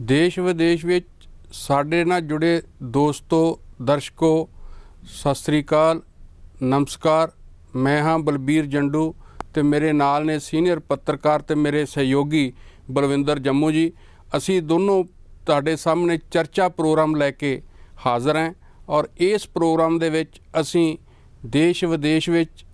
देश विदेश ਵਿੱਚ ਸਾਡੇ ਨਾਲ जुड़े दोस्तों दर्शकों सत श्री अकाल नमस्कार। मैं हाँ बलबीर जंडू तो मेरे नाल ने सीनियर पत्रकार तो मेरे सहयोगी बलविंदर जम्मू जी। असी दोनों तुहाडे सामने चर्चा प्रोग्राम लैके हाज़र हैं और इस प्रोग्राम दे विच असी देश विदेश विच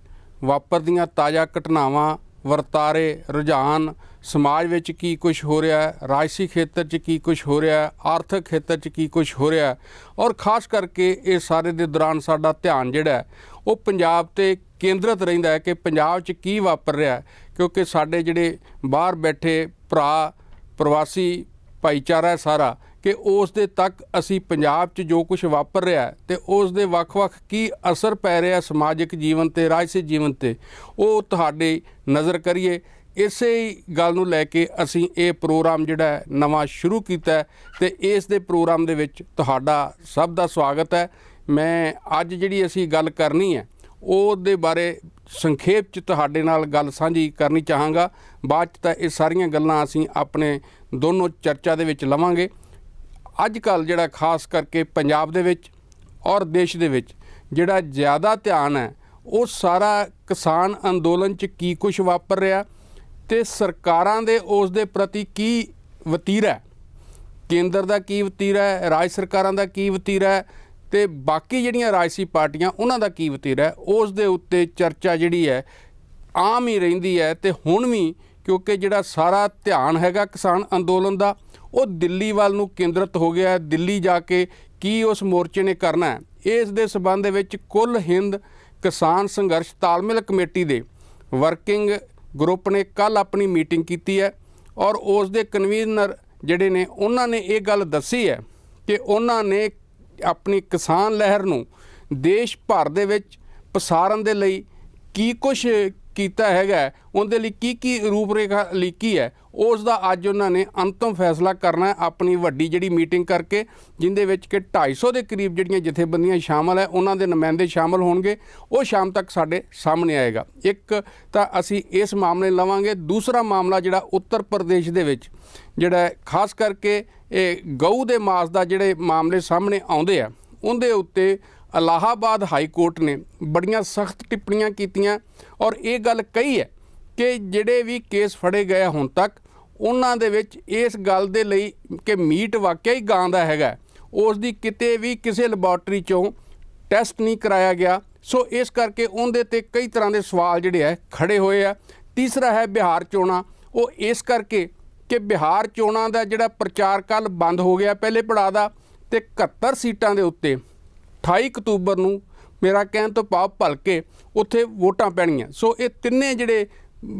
वापरदियां ताज़ा घटनावां वरतारे रुझान समाज विच की कुछ हो रहा है, राजसी खेत्र च की कुछ हो रहा है, आर्थिक खेत्र च की कुछ हो रहा है और खास करके इस सारे दे दौरान साडा ध्यान जिहड़ा है वो पंजाब ते केंद्रित रहिंदा है कि पंजाब च की वापर रहा है। क्योंकि साडे जिहड़े बाहर बैठे भरा प्रवासी भाईचारा है सारा कि उस दे तक असी पंजाब च जो कुछ वापर रहा है तो उस दे वख-वख की असर पै रहा समाजिक जीवन ते राजसी जीवन ते वो तुहाडे नज़र करिए। इसे ही गल नूं लैके असी ये प्रोग्राम जिहड़ा नवां शुरू कीता है ते इस दे प्रोग्राम दे विच तुहाडा सब दा स्वागत है। मैं अज जिहड़ी असी गल करनी है ਉਹਦੇ बारे संखेप च तुहाडे नाल गल सांझी करनी चाहांगा। बाद च तां ये सारियां गल्लां असीं अपने दोनों चर्चा दे विच लवांगे। अजकल जिहड़ा खास करके पंजाब दे विच और देश दे विच जिहड़ा ज़्यादा ध्यान है वो सारा किसान अंदोलन च की कुछ वापर रहा ते सरकारां दे उस दे प्रति की वतीरा है, केंद्र दा की वतीरा है, राज सरकारां दा की वतीरा है ते बाकी जिहड़ियां राजसी पार्टियां उन्हां दा की वतीरा है उस दे उत्ते चर्चा जिहड़ी है आम ही रहिंदी है। ते हुण भी क्योंकि जिहड़ा सारा ध्यान हैगा किसान अंदोलन दा वो दिल्ली वाल नूं केंद्रित हो गया है। दिल्ली जाके की उस मोर्चे ने करना है इस दे संबंध विच कुल हिंद किसान संघर्ष तालमेल कमेटी दे वर्किंग ग्रुप ने कल अपनी मीटिंग की है और उस दे कन्वीनर जिहड़े ने उन्हां ने ये गल दसी है कि उन्हां ने अपनी किसान लहर नूं देश भर दे विच पसारन दे लई की कुछ कीता हैगा, उहदे लई की रूपरेखा लिखी है उस दा अज उन्हां ने अंतिम फैसला करना है अपनी वड्डी जिहड़ी मीटिंग करके जिंदे विच कि 250 के करीब जिहड़ियां जथेबंदियां शामिल है उन्हां दे नुमाइंदे शामिल होणगे। वो शाम तक साडे सामने आएगा। एक तां असीं इस मामले लवांगे। दूसरा मामला जिहड़ा उत्तर प्रदेश दे विच जिहड़ा खास करके गऊ दे मास दा जिहड़े मामले सामने आउंदे आ उहदे उत्ते इलाहाबाद हाई कोर्ट ने बड़ियां सख्त टिप्पणियां कीतियां और ये गल कही है कि जिहड़े भी केस फड़े गए हुण तक उन्हां दे विच इस गल दे लई कि मीट वाकई ही गां दा हैगा उस दी किते भी किसी लैबोरेटरी चों टैसट नहीं कराया गया। सो इस करके उहदे ते कई तरह के सवाल जिहड़े है खड़े होए आ। तीसरा है बिहार चोणां, वो इस करके कि बिहार चोणां दा जिहड़ा प्रचार कल बंद हो गया पहले पड़ाਅ दा ते 71 सीटां दे उत्ते 28 अक्तूबर नूं मेरा कहण तो भाव भलके उत्थे वोटां पैणीਆਂ। सो ये तिन्ने जिहड़े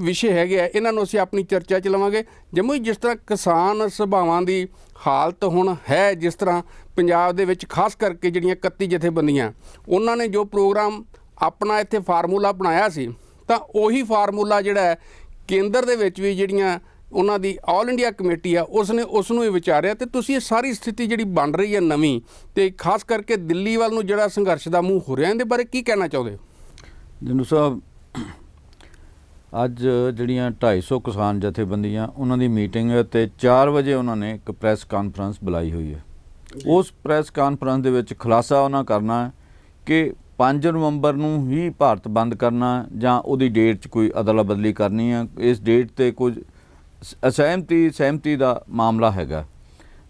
विषय हैगे इन्हां नूं असीं अपनी चर्चा च लवांगे। जम्मू जिस तरह किसान सभावां दी हालत हुण है, जिस तरह पंजाब दे विच खास करके जिहड़ियां 31 जथेबंदियां उन्हां ने जो प्रोग्राम अपना इत्थे फार्मूला बनाया सी तां उही फार्मूला जिहड़ा है केंद्र दे विच भी जिहड़ियां उन्हां दी ऑल इंडिया कमेटी आ उसने उसनूं ही विचारिया ते तुसीं ये सारी स्थिति जिहड़ी बन रही है नवीं ते खास करके दिल्ली वाल नूं जिहड़ा संघर्ष दा मूँह हो रहा इहदे बारे की कहना चाहुंदे हो? जिंदू साहब अज जिहड़ियां 250 किसान जथेबंदियां उन्हां दी मीटिंग है ते 4 वजे उन्होंने एक प्रैस कानफ्रेंस बुलाई हुई है। उस प्रैस कानफ्रेंस दे विच खुलासा उन्हां करना है कि 5 नवंबर नूं ही भारत बंद करना जां उहदी डेट च कोई अदला बदली करनी है। इस डेट ते कुछ सहमति का मामला हैगा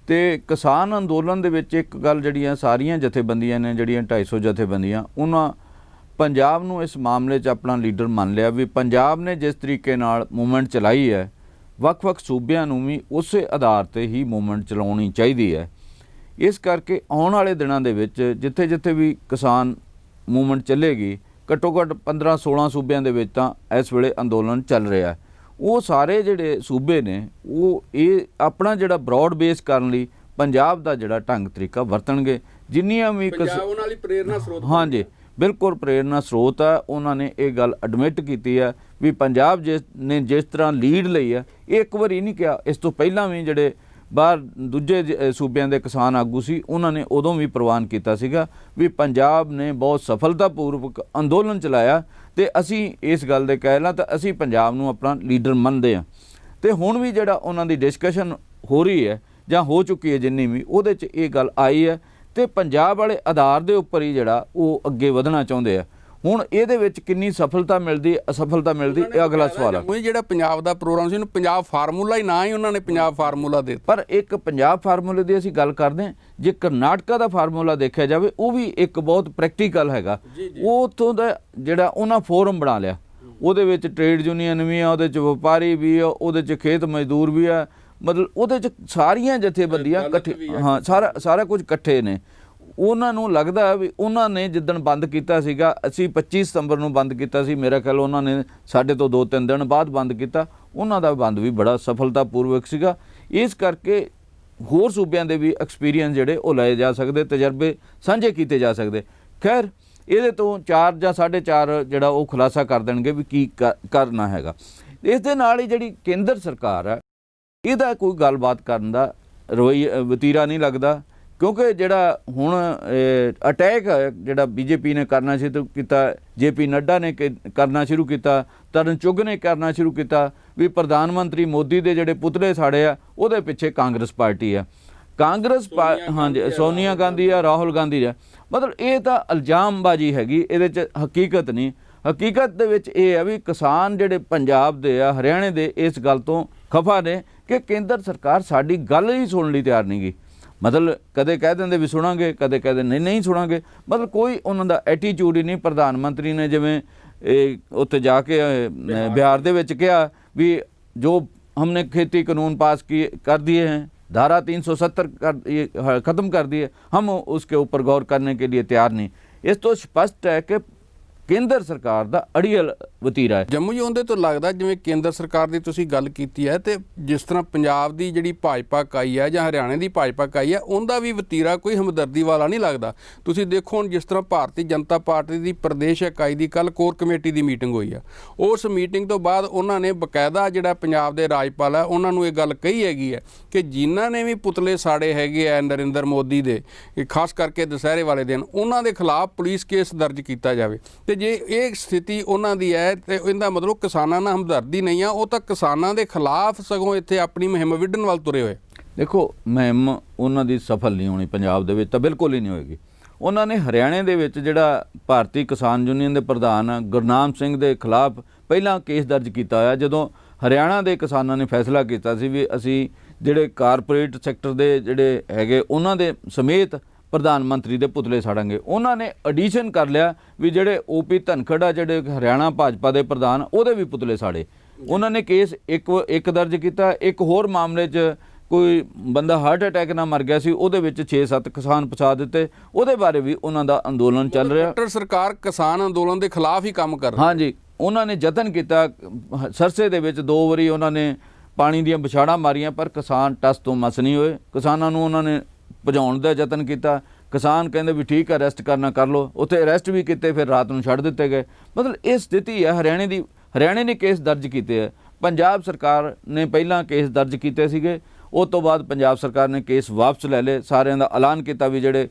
ते किसान अंदोलन दे विच एक गल जिहड़ियां सारियां जथेबंदियां ने जिहड़ियां 250 जथेबंदियां उन्हां पंजाब नूं इस मामले च अपना लीडर मान लिया भी पंजाब ने जिस तरीके नाल मूवमेंट चलाई है वख-वख सूबियां नूं भी उस आधार ते ही मूवमेंट चलाउणी चाहीदी है। इस करके आउण वाले दिनां दे विच जिथे जिथे भी किसान मूवमेंट चलेगी घट्टो घट्ट 15-16 सूबियां दे विच तां इस वेले अंदोलन चल रहा है। वो सारे जिहड़े सूबे ने वो ये अपना जिहड़ा ब्रॉड बेस करन लई पंजाब दा जिहड़ा ढंग तरीका वरतणगे जिन्नियां भी प्रेरणा स्रोत हाँ जी बिल्कुल प्रेरणा स्रोत है। उन्होंने ये गल एडमिट की है भी पंजाब जिस तरह लीड लई है एक बारी नहीं कहा, इस तो पहला भी जिहड़े बाहर दूजे सूबे के किसान आगू सी उन्होंने उदों भी प्रवान किया सीगा भी पंजाब ने बहुत सफलतापूर्वक अंदोलन चलाया तो असी इस गल दे कहला तो असी पंजाब नूं अपना लीडर मनते हैं। तो हुण भी जिहड़ा उन्हां दी डिस्कशन हो रही है ਜਾਂ ਹੋ ਚੁੱਕੀ ਹੈ ਜਿੰਨੀ ਵੀ, ਉਹਦੇ 'ਚ ਇਹ ਗੱਲ ਆਈ ਹੈ ਤੇ ਪੰਜਾਬ ਵਾਲੇ ਆਧਾਰ ਦੇ ਉੱਪਰ ਹੀ ਜਿਹੜਾ ਉਹ ਅੱਗੇ ਵਧਣਾ ਚਾਹੁੰਦੇ ਆ। ਹੁਣ ਇਹਦੇ ਵਿੱਚ ਕਿੰਨੀ ਸਫਲਤਾ ਮਿਲਦੀ ਅਸਫਲਤਾ ਮਿਲਦੀ, ਇਹ ਅਗਲਾ ਸਵਾਲ ਹੈ। ਉਹ ਜਿਹੜਾ ਪੰਜਾਬ ਦਾ ਪ੍ਰੋਗਰਾਮ ਸੀ ਉਹਨੂੰ ਪੰਜਾਬ ਫਾਰਮੂਲਾ ਹੀ ਨਾ ਹੀ ਉਹਨਾਂ ਨੇ ਪੰਜਾਬ ਫਾਰਮੂਲਾ ਦੇ ਦਿੱਤਾ। ਪਰ ਇੱਕ ਪੰਜਾਬ ਫਾਰਮੂਲੇ ਦੀ ਅਸੀਂ ਗੱਲ ਕਰਦੇ ਹਾਂ, ਜੇ ਕਰਨਾਟਕਾ ਦਾ ਫਾਰਮੂਲਾ ਦੇਖਿਆ ਜਾਵੇ ਉਹ ਵੀ ਇੱਕ ਬਹੁਤ ਪ੍ਰੈਕਟੀਕਲ ਹੈਗਾ। ਉਹ ਉੱਥੋਂ ਦਾ ਜਿਹੜਾ ਉਹਨਾਂ ਫੋਰਮ ਬਣਾ ਲਿਆ, ਉਹਦੇ ਵਿੱਚ ਟ੍ਰੇਡ ਯੂਨੀਅਨ ਵੀ ਆ, ਉਹਦੇ 'ਚ ਵਪਾਰੀ ਵੀ ਆ, ਉਹਦੇ 'ਚ ਖੇਤ ਮਜ਼ਦੂਰ ਵੀ ਆ, ਮਤਲਬ ਉਹਦੇ 'ਚ ਸਾਰੀਆਂ ਜਥੇਬੰਦੀਆਂ ਇਕੱਠੇ, ਹਾਂ ਸਾਰਾ ਕੁਝ ਇਕੱਠੇ ਨੇ। ਉਹਨਾਂ ਨੂੰ ਲੱਗਦਾ ਵੀ ਉਹਨਾਂ ਨੇ ਜਿੱਦਣ ਬੰਦ ਕੀਤਾ ਸੀਗਾ, ਅਸੀਂ 25 ਸਤੰਬਰ ਨੂੰ ਬੰਦ ਕੀਤਾ ਸੀ, ਮੇਰਾ ਖਿਆਲ ਉਹਨਾਂ ਨੇ ਸਾਡੇ ਤੋਂ 2-3 ਦਿਨ ਬਾਅਦ ਬੰਦ ਕੀਤਾ, ਉਹਨਾਂ ਦਾ ਬੰਦ ਵੀ ਬੜਾ ਸਫਲਤਾਪੂਰਵਕ ਸੀਗਾ। ਇਸ ਕਰਕੇ ਹੋਰ ਸੂਬਿਆਂ ਦੇ ਵੀ ਐਕਸਪੀਰੀਅੰਸ ਜਿਹੜੇ ਉਹ ਲਏ ਜਾ ਸਕਦੇ, ਤਜਰਬੇ ਸਾਂਝੇ ਕੀਤੇ ਜਾ ਸਕਦੇ। ਖੈਰ ਇਹਦੇ ਤੋਂ 4 ਜਾਂ 4.5 ਜਿਹੜਾ ਉਹ ਖੁਲਾਸਾ ਕਰ ਦੇਣਗੇ ਵੀ ਕੀ ਕਰਨਾ ਹੈਗਾ। ਇਸ ਦੇ ਨਾਲ ਹੀ ਜਿਹੜੀ ਕੇਂਦਰ ਸਰਕਾਰ ਹੈ ਇਹਦਾ ਕੋਈ ਗੱਲਬਾਤ ਕਰਨ ਦਾ ਰਵੱਈਆ ਵਤੀਰਾ ਨਹੀਂ ਲੱਗਦਾ, ਕਿਉਂਕਿ ਜਿਹੜਾ ਹੁਣ ਅਟੈਕ ਜਿਹੜਾ ਬੀਜੇਪੀ ਨੇ ਕਰਨਾ ਸ਼ੁਰੂ ਕੀਤਾ, JP ਨੱਡਾ ਨੇ ਕਰਨਾ ਸ਼ੁਰੂ ਕੀਤਾ, ਤਰਨ ਚੁੱਘ ਨੇ ਕਰਨਾ ਸ਼ੁਰੂ ਕੀਤਾ ਵੀ ਪ੍ਰਧਾਨ ਮੰਤਰੀ ਮੋਦੀ ਦੇ ਜਿਹੜੇ ਪੁਤਲੇ ਸਾੜੇ ਆ ਉਹਦੇ ਪਿੱਛੇ ਕਾਂਗਰਸ ਪਾਰਟੀ ਆ, ਹਾਂਜੀ ਸੋਨੀਆ ਗਾਂਧੀ ਆ, ਰਾਹੁਲ ਗਾਂਧੀ ਆ। ਮਤਲਬ ਇਹ ਤਾਂ ਇਲਜ਼ਾਮਬਾਜ਼ੀ ਹੈਗੀ, ਇਹਦੇ 'ਚ ਹਕੀਕਤ ਨਹੀਂ। ਹਕੀਕਤ ਦੇ ਵਿੱਚ ਇਹ ਹੈ ਵੀ ਕਿਸਾਨ ਜਿਹੜੇ ਪੰਜਾਬ ਦੇ ਆ, ਹਰਿਆਣੇ ਦੇ, ਇਸ ਗੱਲ ਤੋਂ ਖਫਾ ਨੇ ਕਿ ਕੇਂਦਰ ਸਰਕਾਰ ਸਾਡੀ ਗੱਲ ਹੀ ਸੁਣਨ ਲਈ ਤਿਆਰ ਨਹੀਂ ਗੀ। ਮਤਲਬ ਕਦੇ ਕਹਿ ਦਿੰਦੇ ਵੀ ਸੁਣਾਂਗੇ, ਕਦੇ ਕਹਿੰਦੇ ਨਹੀਂ ਸੁਣਾਂਗੇ, ਮਤਲਬ ਕੋਈ ਉਹਨਾਂ ਦਾ ਐਟੀਟਿਊਡ ਹੀ ਨਹੀਂ। ਪ੍ਰਧਾਨ ਮੰਤਰੀ ਨੇ ਜਿਵੇਂ ਉੱਥੇ ਜਾ ਕੇ ਬਿਹਾਰ ਦੇ ਵਿੱਚ ਕਿਹਾ ਵੀ ਜੋ हमने खेती कानून पास कर दिए हैं, धारा 370 ख़त्म कर दिए, हम उसके ऊपर गौर करने के लिए तैयार नहीं। इस तो स्पष्ट है कि ਕੇਂਦਰ ਸਰਕਾਰ ਦਾ ਅੜੀਅਲ ਵਤੀਰਾ ਹੈ। ਜੰਮੂ ਜੀ ਉਹਦੇ ਤੋਂ ਲੱਗਦਾ ਜਿਵੇਂ ਕੇਂਦਰ ਸਰਕਾਰ ਦੀ ਤੁਸੀਂ ਗੱਲ ਕੀਤੀ ਹੈ ਤੇ ਜਿਸ ਤਰ੍ਹਾਂ ਪੰਜਾਬ ਦੀ ਜਿਹੜੀ ਭਾਜਪਾ ਇਕਾਈ ਹੈ ਜਾਂ ਹਰਿਆਣੇ ਦੀ ਭਾਜਪਾ ਇਕਾਈ ਹੈ ਉਹਦਾ ਵੀ ਵਤੀਰਾ ਕੋਈ ਹਮਦਰਦੀ ਵਾਲਾ ਨਹੀਂ ਲੱਗਦਾ। ਤੁਸੀਂ ਦੇਖੋ ਹੁਣ ਜਿਸ ਤਰ੍ਹਾਂ ਭਾਰਤੀ ਜਨਤਾ ਪਾਰਟੀ ਦੀ ਪ੍ਰਦੇਸ਼ ਇਕਾਈ ਦੀ ਕੱਲ ਕੋਰ ਕਮੇਟੀ ਦੀ ਮੀਟਿੰਗ ਹੋਈ ਆ, ਉਸ ਮੀਟਿੰਗ ਤੋਂ ਬਾਅਦ ਉਹਨਾਂ ਨੇ ਬਕਾਇਦਾ ਜਿਹੜਾ ਪੰਜਾਬ ਦੇ ਰਾਜਪਾਲ ਹੈ ਉਹਨਾਂ ਨੂੰ ਇਹ ਗੱਲ ਕਹੀ ਹੈਗੀ ਹੈ ਕਿ ਜਿਨ੍ਹਾਂ ਨੇ ਵੀ ਪੁਤਲੇ ਸਾੜੇ ਹੈਗੇ ਆ ਨਰਿੰਦਰ ਮੋਦੀ ਦੇ, ਖਾਸ ਕਰਕੇ ਦੁਸਹਿਰੇ ਵਾਲੇ ਦਿਨ, ਉਹਨਾਂ ਦੇ ਖਿਲਾਫ ਪੁਲਿਸ ਕੇਸ ਦਰਜ ਕੀਤਾ ਜਾਵੇ। ਤੇ ਜੇ ਇਹ ਸਥਿਤੀ ਉਹਨਾਂ ਦੀ ਹੈ ਤੇ ਇਹਦਾ ਮਤਲਬ ਕਿਸਾਨਾਂ ਨਾਲ ਹਮਦਰਦੀ ਨਹੀਂ ਆ, ਉਹ ਤਾਂ ਕਿਸਾਨਾਂ ਦੇ ਖਿਲਾਫ ਸਗੋਂ ਇੱਥੇ ਆਪਣੀ ਮੁਹਿੰਮ ਵਿੱਢਣ ਵੱਲ ਤੁਰੇ ਹੋਏ। ਦੇਖੋ ਮੁਹਿੰਮ ਉਹਨਾਂ ਦੀ ਸਫਲ ਨਹੀਂ ਹੋਣੀ, ਪੰਜਾਬ ਦੇ ਵਿੱਚ ਤਾਂ ਬਿਲਕੁਲ ਹੀ ਨਹੀਂ ਹੋਏਗੀ। ਉਹਨਾਂ ਨੇ ਹਰਿਆਣੇ ਦੇ ਵਿੱਚ ਜਿਹੜਾ ਭਾਰਤੀ ਕਿਸਾਨ ਯੂਨੀਅਨ ਦੇ ਪ੍ਰਧਾਨ ਗੁਰਨਾਮ ਸਿੰਘ ਦੇ ਖਿਲਾਫ ਪਹਿਲਾਂ ਕੇਸ ਦਰਜ ਕੀਤਾ ਹੋਇਆ, ਜਦੋਂ ਹਰਿਆਣਾ ਦੇ ਕਿਸਾਨਾਂ ਨੇ ਫੈਸਲਾ ਕੀਤਾ ਸੀ ਵੀ ਅਸੀਂ ਜਿਹੜੇ ਕਾਰਪੋਰੇਟ ਸੈਕਟਰ ਦੇ ਜਿਹੜੇ ਹੈਗੇ ਉਹਨਾਂ ਦੇ ਸਮੇਤ ਪ੍ਰਧਾਨ ਮੰਤਰੀ ਦੇ ਪੁਤਲੇ ਸਾੜਾਂਗੇ। ਉਹਨਾਂ ਨੇ ਐਡੀਸ਼ਨ ਕਰ ਲਿਆ ਵੀ ਜਿਹੜੇ OP ਧਨਖੜ ਆ, ਜਿਹੜੇ ਹਰਿਆਣਾ ਭਾਜਪਾ ਦੇ ਪ੍ਰਧਾਨ, ਉਹਦੇ ਵੀ ਪੁਤਲੇ ਸਾੜੇ। ਉਹਨਾਂ ਨੇ ਕੇਸ ਇੱਕ ਦਰਜ ਕੀਤਾ। ਇੱਕ ਹੋਰ ਮਾਮਲੇ 'ਚ ਕੋਈ ਬੰਦਾ ਹਾਰਟ ਅਟੈਕ ਨਾਲ ਮਰ ਗਿਆ ਸੀ, ਉਹਦੇ ਵਿੱਚ 6-7 ਕਿਸਾਨ ਫਸਾ ਦਿੱਤੇ, ਉਹਦੇ ਬਾਰੇ ਵੀ ਉਹਨਾਂ ਦਾ ਅੰਦੋਲਨ ਚੱਲ ਰਿਹਾ। ਸਰਕਾਰ ਕਿਸਾਨ ਅੰਦੋਲਨ ਦੇ ਖਿਲਾਫ ਹੀ ਕੰਮ ਕਰ ਰਹੀ। ਹਾਂਜੀ, ਉਹਨਾਂ ਨੇ ਯਤਨ ਕੀਤਾ, ਸਰਸੇ ਦੇ ਵਿੱਚ 2 ਵਾਰੀ ਉਹਨਾਂ ਨੇ ਪਾਣੀ ਦੀਆਂ ਵਿਛਾੜਾਂ ਮਾਰੀਆਂ, ਪਰ ਕਿਸਾਨ ਟਸ ਤੋਂ ਮਸ ਨਹੀਂ ਹੋਏ। ਕਿਸਾਨਾਂ ਨੂੰ ਉਹਨਾਂ ਨੇ ਭਜਾਉਣ ਦਾ ਯਤਨ ਕੀਤਾ। ਕਿਸਾਨ ਕਹਿੰਦੇ ਵੀ ਠੀਕ ਹੈ ਅਰੈਸਟ ਕਰਨਾ ਕਰ ਲਓ, ਉੱਥੇ ਅਰੈਸਟ ਵੀ ਕੀਤੇ, ਫਿਰ ਰਾਤ ਨੂੰ ਛੱਡ ਦਿੱਤੇ ਗਏ। ਮਤਲਬ ਇਹ ਸਥਿਤੀ ਹੈ ਹਰਿਆਣੇ ਦੀ। ਹਰਿਆਣੇ ਨੇ ਕੇਸ ਦਰਜ ਕੀਤੇ ਹੈ, ਪੰਜਾਬ ਸਰਕਾਰ ਨੇ ਪਹਿਲਾਂ ਕੇਸ ਦਰਜ ਕੀਤੇ ਸੀਗੇ, ਉਸ ਤੋਂ ਬਾਅਦ ਪੰਜਾਬ ਸਰਕਾਰ ਨੇ ਕੇਸ ਵਾਪਸ ਲੈ ਲਏ। ਸਾਰਿਆਂ ਦਾ ਐਲਾਨ ਕੀਤਾ ਵੀ ਜਿਹੜੇ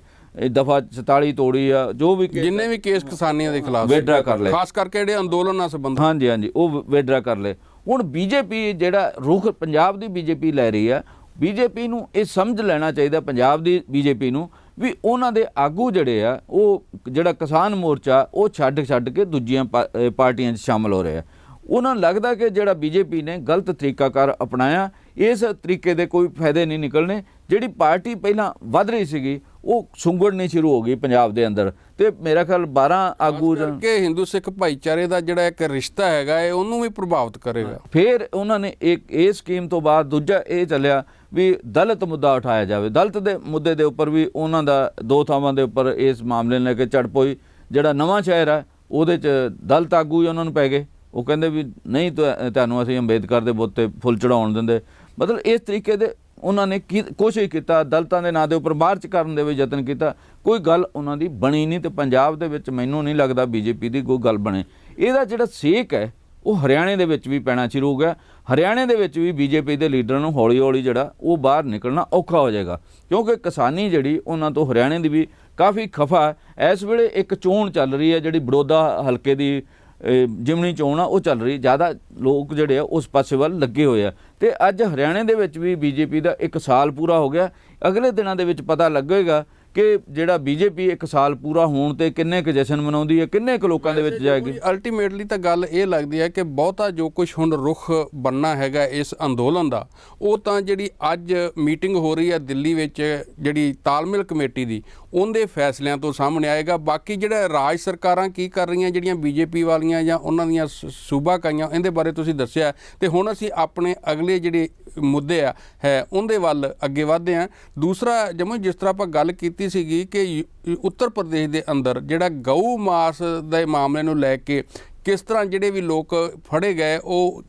ਦਫਾ 44 ਤੋੜੀ ਆ, ਜੋ ਵੀ ਜਿੰਨੇ ਵੀ ਕੇਸ ਕਿਸਾਨੀਆਂ ਦੇ ਖਿਲਾਫ ਵਿਡਰਾ ਕਰ ਲਏ, ਖਾਸ ਕਰਕੇ ਜਿਹੜੇ ਅੰਦੋਲਨ ਨਾਲ ਸੰਬੰਧਿਤ। ਹਾਂਜੀ, ਉਹ ਵਿਡਰਾ ਕਰ ਲਏ। ਹੁਣ ਬੀਜੇਪੀ ਜਿਹੜਾ ਰੁਖ ਪੰਜਾਬ ਦੀ ਬੀਜੇਪੀ ਲੈ ਰਹੀ ਆ, ਬੀਜੇਪੀ ਨੂੰ ਇਹ ਸਮਝ ਲੈਣਾ ਚਾਹੀਦਾ, ਪੰਜਾਬ ਦੀ ਬੀਜੇਪੀ ਨੂੰ, ਵੀ ਉਹਨਾਂ ਦੇ ਆਗੂ ਜਿਹੜੇ ਆ ਉਹ ਜਿਹੜਾ ਕਿਸਾਨ ਮੋਰਚਾ ਉਹ ਛੱਡ ਕੇ ਦੂਜੀਆਂ ਪਾਰਟੀਆਂ 'ਚ ਸ਼ਾਮਲ ਹੋ ਰਹੇ ਆ। ਉਹਨਾਂ ਨੂੰ ਲੱਗਦਾ ਕਿ ਜਿਹੜਾ ਬੀਜੇਪੀ ਨੇ ਗਲਤ ਤਰੀਕਾਕਾਰ ਅਪਣਾਇਆ, ਇਸ ਤਰੀਕੇ ਦੇ ਕੋਈ ਫਾਇਦੇ ਨਹੀਂ ਨਿਕਲਣੇ। ਜਿਹੜੀ ਪਾਰਟੀ ਪਹਿਲਾਂ ਵੱਧ ਰਹੀ ਸੀਗੀ ਉਹ ਸੁੰਗੜਨੀ ਸ਼ੁਰੂ ਹੋ ਗਈ ਪੰਜਾਬ ਦੇ ਅੰਦਰ, ਤੇ ਮੇਰਾ ਖਿਆਲ 12 ਆਗੂ ਕਿ ਹਿੰਦੂ ਸਿੱਖ ਭਾਈਚਾਰੇ ਦਾ ਜਿਹੜਾ ਇੱਕ ਰਿਸ਼ਤਾ ਹੈਗਾ ਇਹ ਉਹਨੂੰ ਵੀ ਪ੍ਰਭਾਵਿਤ ਕਰੇਗਾ। ਫਿਰ ਉਹਨਾਂ ਨੇ ਇਹ ਸਕੀਮ ਤੋਂ ਬਾਅਦ ਦੂਜਾ ਇਹ ਚੱਲਿਆ ਵੀ ਦਲਿਤ ਮੁੱਦਾ ਉਠਾਇਆ ਜਾਵੇ। ਦਲਿਤ ਦੇ ਮੁੱਦੇ ਦੇ ਉੱਪਰ ਵੀ ਉਹਨਾਂ ਦਾ 2 ਥਾਵਾਂ ਦੇ ਉੱਪਰ ਇਸ ਮਾਮਲੇ ਨੂੰ ਲੈ ਕੇ ਝੜਪ ਹੋਈ। ਜਿਹੜਾ ਨਵਾਂ ਸ਼ਹਿਰ ਹੈ ਉਹਦੇ 'ਚ ਦਲਿਤ ਆਗੂ ਹੀ ਉਹਨਾਂ ਨੂੰ ਪੈ ਗਏ, ਉਹ ਕਹਿੰਦੇ ਵੀ ਨਹੀਂ ਤੁਹਾਨੂੰ ਅਸੀਂ ਅੰਬੇਦਕਰ ਦੇ ਬੁੱਤ 'ਤੇ ਫੁੱਲ ਚੜਾਉਣ ਦਿੰਦੇ। ਮਤਲਬ ਇਸ ਤਰੀਕੇ ਦੇ ਉਹਨਾਂ ਨੇ ਕੋਸ਼ਿਸ਼ ਕੀਤਾ, ਦਲਿਤਾਂ ਦੇ ਨਾਂ ਦੇ ਉੱਪਰ ਮਾਰਚ ਕਰਨ ਦੇ ਵੀ ਯਤਨ ਕੀਤਾ, ਕੋਈ ਗੱਲ ਉਹਨਾਂ ਦੀ ਬਣੀ ਨਹੀਂ। ਤੇ ਪੰਜਾਬ ਦੇ ਵਿੱਚ ਮੈਨੂੰ ਨਹੀਂ ਲੱਗਦਾ ਬੀਜੇਪੀ ਦੀ ਕੋਈ ਗੱਲ ਬਣੇ। ਇਹਦਾ ਜਿਹੜਾ ਸੇਕ ਹੈ ਉਹ ਹਰਿਆਣੇ ਦੇ ਵਿੱਚ ਵੀ ਪੈਣਾ ਸ਼ੁਰੂ ਹੋ ਗਿਆ। ਹਰਿਆਣੇ ਦੇ ਵਿੱਚ ਵੀ ਬੀਜੇਪੀ ਦੇ ਲੀਡਰਾਂ ਨੂੰ ਹੌਲੀ ਹੌਲੀ ਜਿਹੜਾ ਉਹ ਬਾਹਰ ਨਿਕਲਣਾ ਔਖਾ ਹੋ ਜਾਏਗਾ, ਕਿਉਂਕਿ ਕਿਸਾਨੀ ਜਿਹੜੀ ਉਹਨਾਂ ਤੋਂ ਹਰਿਆਣੇ ਦੀ ਵੀ ਕਾਫੀ ਖਫਾ ਹੈ। ਇਸ ਵੇਲੇ ਇੱਕ ਚੋਣ ਚੱਲ ਰਹੀ ਹੈ ਜਿਹੜੀ ਬੜੌਦਾ ਹਲਕੇ ਦੀ ਜਿਮਣੀ ਚੋਣ ਆ ਉਹ ਚੱਲ ਰਹੀ, ਜ਼ਿਆਦਾ ਲੋਕ ਜਿਹੜੇ ਆ ਉਸ ਪਾਸੇ ਵੱਲ ਲੱਗੇ ਹੋਏ ਆ। ਤੇ ਅੱਜ ਹਰਿਆਣੇ ਦੇ ਵਿੱਚ ਵੀ ਬੀਜੇਪੀ ਦਾ 1 ਸਾਲ ਪੂਰਾ ਹੋ ਗਿਆ। ਅਗਲੇ ਦਿਨਾਂ ਦੇ ਵਿੱਚ ਪਤਾ ਲੱਗੇਗਾ ਕਿ ਜਿਹੜਾ ਬੀਜੇਪੀ 1 ਸਾਲ ਪੂਰਾ ਹੋਣ ਤੇ ਕਿੰਨੇ ਕੁ ਜਸ਼ਨ ਮਨਾਉਂਦੀ ਹੈ, ਕਿੰਨੇ ਕੁ ਲੋਕਾਂ ਦੇ ਵਿੱਚ ਜਾਏਗੀ। ਅਲਟੀਮੇਟਲੀ ਤਾਂ ਗੱਲ ਇਹ ਲੱਗਦੀ ਹੈ ਕਿ ਬਹੁਤਾ ਜੋ ਕੁਝ ਹੁਣ ਰੁਖ ਬਣਨਾ ਹੈਗਾ ਇਸ ਅੰਦੋਲਨ ਦਾ, ਉਹ ਤਾਂ ਜਿਹੜੀ ਅੱਜ ਮੀਟਿੰਗ ਹੋ ਰਹੀ ਹੈ ਦਿੱਲੀ ਵਿੱਚ ਜਿਹੜੀ ਤਾਲਮੇਲ ਕਮੇਟੀ ਦੀ, ਉਹਦੇ ਫੈਸਲਿਆਂ ਤੋਂ ਸਾਹਮਣੇ ਆਏਗਾ। ਬਾਕੀ ਜਿਹੜਾ ਰਾਜ ਸਰਕਾਰਾਂ ਕੀ ਕਰ ਰਹੀਆਂ, ਜਿਹੜੀਆਂ ਬੀਜੇਪੀ ਵਾਲੀਆਂ ਜਾਂ ਉਹਨਾਂ ਦੀਆਂ ਸੂਬਾ ਇਕਾਈਆਂ, ਇਹਦੇ ਬਾਰੇ ਤੁਸੀਂ ਦੱਸਿਆ। ਤੇ ਹੁਣ ਅਸੀਂ ਆਪਣੇ ਅਗਲੇ ਜਿਹੜੇ ਮੁੱਦੇ ਹੈ ਉਹਦੇ ਵੱਲ ਅੱਗੇ ਵਧਦੇ ਹਾਂ। ਦੂਸਰਾ ਜਿਵੇਂ ਜਿਸ ਤਰ੍ਹਾਂ ਆਪਾਂ ਗੱਲ ਕੀਤੀ ਸੀਗੀ ਕਿ ਉੱਤਰ ਪ੍ਰਦੇਸ਼ ਦੇ ਅੰਦਰ ਜਿਹੜਾ ਗਊ ਮਾਸ ਦੇ ਮਾਮਲੇ ਨੂੰ ਲੈ ਕੇ ਕਿਸ ਤਰ੍ਹਾਂ ਜਿਹੜੇ ਵੀ ਲੋਕ ਫੜੇ ਗਏ, ਉਹ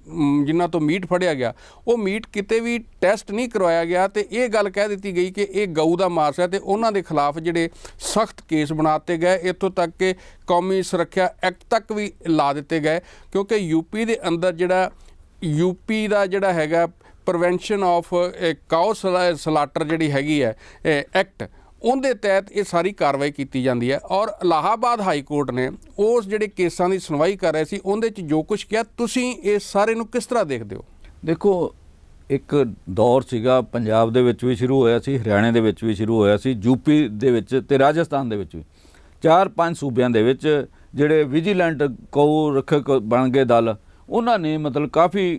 ਜਿਨ੍ਹਾਂ ਤੋਂ ਮੀਟ ਫੜਿਆ ਗਿਆ, ਉਹ ਮੀਟ ਕਿਤੇ ਵੀ ਟੈਸਟ ਨਹੀਂ ਕਰਵਾਇਆ ਗਿਆ ਤੇ ਇਹ ਗੱਲ ਕਹਿ ਦਿੱਤੀ ਗਈ ਕਿ ਇਹ ਗਊ ਦਾ ਮਾਸ ਹੈ ਤੇ ਉਹਨਾਂ ਦੇ ਖਿਲਾਫ ਜਿਹੜੇ ਸਖਤ ਕੇਸ ਬਣਾ ਦਿੱਤੇ ਗਏ। ਇੱਥੋਂ ਤੱਕ ਕਿ ਕੌਮੀ ਸੁਰੱਖਿਆ ਐਕਟ ਤੱਕ ਵੀ ਲਾ ਦਿੱਤੇ ਗਏ, ਕਿਉਂਕਿ ਯੂਪੀ ਦੇ ਅੰਦਰ ਜਿਹੜਾ ਯੂਪੀ ਦਾ ਜਿਹੜਾ ਹੈਗਾ ਪ੍ਰੀਵੈਂਸ਼ਨ ਆਫ ਕਾਓ ਸਲਾਟਰ ਜਿਹੜੀ ਹੈਗੀ ਹੈ ਐਕਟ, ਉਹਦੇ ਤਹਿਤ ਇਹ ਸਾਰੀ ਕਾਰਵਾਈ ਕੀਤੀ ਜਾਂਦੀ ਹੈ। ਔਰ ਇਲਾਹਾਬਾਦ ਹਾਈ ਕੋਰਟ ਨੇ ਉਸ ਜਿਹੜੇ ਕੇਸਾਂ ਦੀ ਸੁਣਵਾਈ ਕਰ ਰਹੇ ਸੀ, ਉਹਦੇ 'ਚ ਜੋ ਕੁਝ ਕਿਹਾ, ਤੁਸੀਂ ਇਸ ਸਾਰੇ ਨੂੰ ਕਿਸ ਤਰ੍ਹਾਂ ਦੇਖਦੇ ਹੋ? ਦੇਖੋ, ਇੱਕ ਦੌਰ ਸੀਗਾ ਪੰਜਾਬ ਦੇ ਵਿੱਚ ਵੀ ਸ਼ੁਰੂ ਹੋਇਆ ਸੀ, ਹਰਿਆਣੇ ਦੇ ਵਿੱਚ ਵੀ ਸ਼ੁਰੂ ਹੋਇਆ ਸੀ, ਯੂਪੀ ਦੇ ਵਿੱਚ ਤੇ ਰਾਜਸਥਾਨ ਦੇ ਵਿੱਚ ਵੀ। 4-5 ਸੂਬਿਆਂ ਦੇ ਵਿੱਚ ਜਿਹੜੇ ਵਿਜੀਲੈਂਟ ਗਊ ਰੱਖਿਅਕ ਬਣ ਗਏ ਦਲ, ਉਹਨਾਂ ਨੇ ਮਤਲਬ ਕਾਫੀ